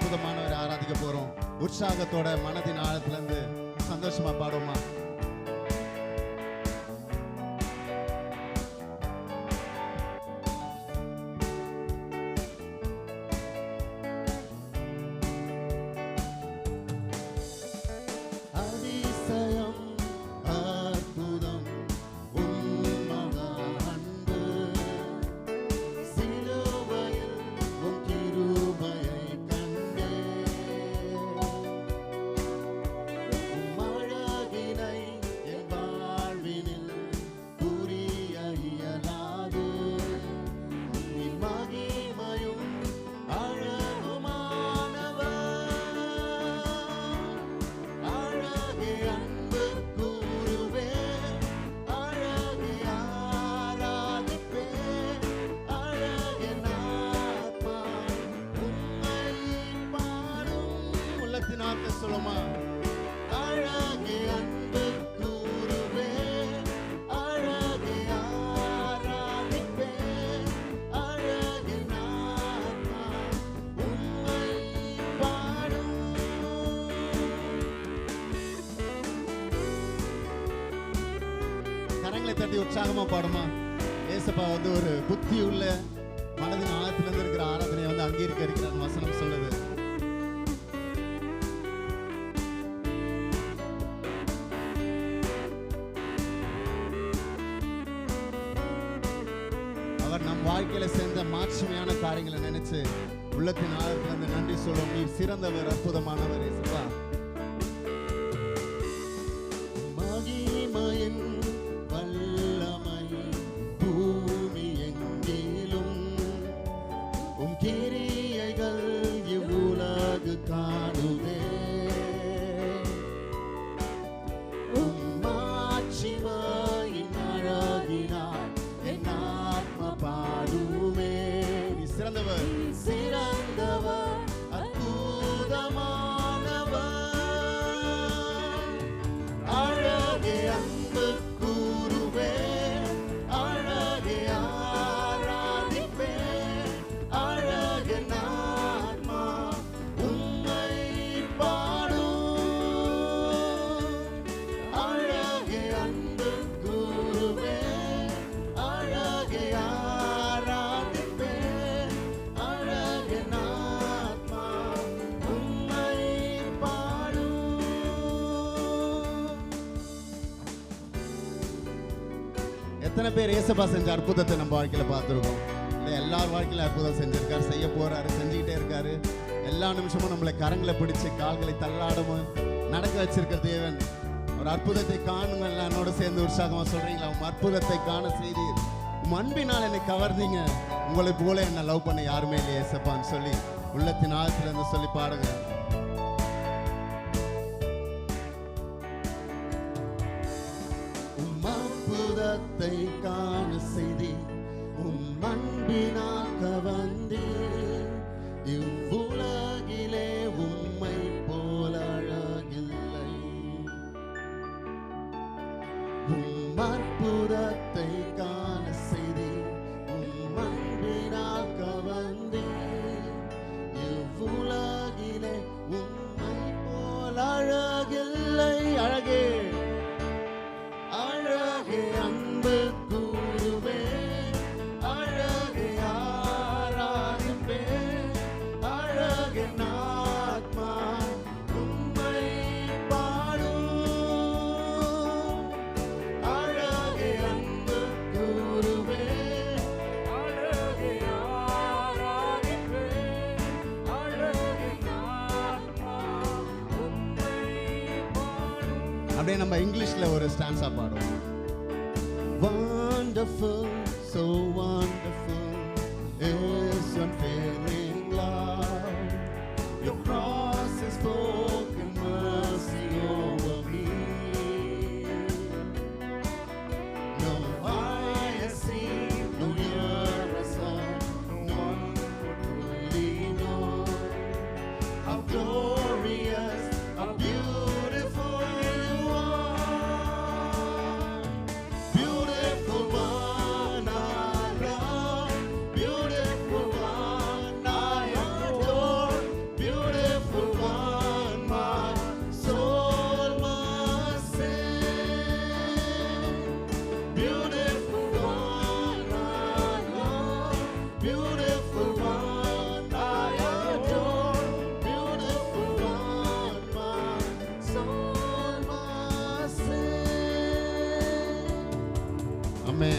அற்புதமானவரை ஆராதிக்க போறோம். உற்சாகத்தோட மனதின் ஆழத்துல இருந்து சந்தோஷமா பாடுவோமா? சொல்லுமா? அழகே அன்பு கூறுவே, அழகே ஆராதிப்பே, அழகே நாத்மா உம்மை பாடும். கரங்களை தட்டி உற்சாகமா பாடுமா? ஏசப்பா வந்து ஒரு புத்தி உள்ள மனதின் ஆழத்திலிருந்து இருக்கிற ஆராதனையை வந்து அங்கீகரிக்க இருக்கிற வசனம் சொல்லுது. அவர் நம் வாழ்க்கையில சேர்ந்த மாட்சிமையான காரியங்களை நினைச்சு உள்ளத்தின் ஆழத்திலிருந்து நன்றி சொல்லும். நீர் சிறந்தவர், அற்புதமானவர் இயேசுவா. மகிமையின் வல்லமை பூமி எங்கிலும் உம் கிரியைகள் இவ்வுலகு காணுதே. உம் மாட்சிமையின் அழகினார் என் ஆத்மா பாடுமே. நீ சிறந்தவர், சிறந்தவர், அற்புதமானவர், அழகே அன்பு கூறுவே, அழகே ஆராதிப்பே, அழகே நாத்மா உம்மை பாடும். அழகே அன்பு கூறுவே, அழகே ஆராதிப்பே, அழகே நாத்மா உம்மை பாடும். எத்தனை பேர் இயேசுப்பா செஞ்ச அற்புதத்தை நம்ம வாழ்க்கையில பார்த்துருக்கோம்? இல்லை, எல்லார் வாழ்க்கையில அற்புதம் செஞ்சிருக்காரு, செய்ய போறாரு, செஞ்சுக்கிட்டே இருக்காரு. எல்லா நிமிஷமும் நம்மளை கரங்களை பிடிச்சு கால்களை தள்ளாடவும் நடக்க வச்சிருக்கிற தேவன். ஒரு அற்புதத்தை காணுங்க. என்னோட சேர்ந்து உற்சாகமா சொல்றீங்களா? உம் அற்புதத்தை காண செய்தீர், உம் அன்பினால் என்னை கவர்ந்தீங்க, உங்களை போல என்ன லவ் பண்ண யாருமே இல்லை ஏசப்பான்னு சொல்லி உள்ளத்தின் ஆழத்துல இருந்து சொல்லி பாடுங்க. உம் அற்புதத்தை காண செய்தி, உம் அன்பினால் கவர்ந்தீர், இவ்வுலகிலே உம்மை போல அழகில்லை. உம் அற்புதத்தை காண செய்தி, உம் அன்பினால் கவர்ந்தீர், இவ்வுலகிலே உம்மை போல அழகில்லை. அழகே அழகே அன்பு கூறுவே, அழகே ஆராதிப்பே, அழகே நாத்மா உம்மை பாடும். அழகே அன்பு கூறுவே, அழகே ஆராதிப்பே, அழகே நாத்மா உம்மை பாடும். அப்படியே நம்ம இங்கிலீஷ்ல ஒரு ஸ்டான்ஸா பாடுவோம். Wonderful, so wonderful is your faith.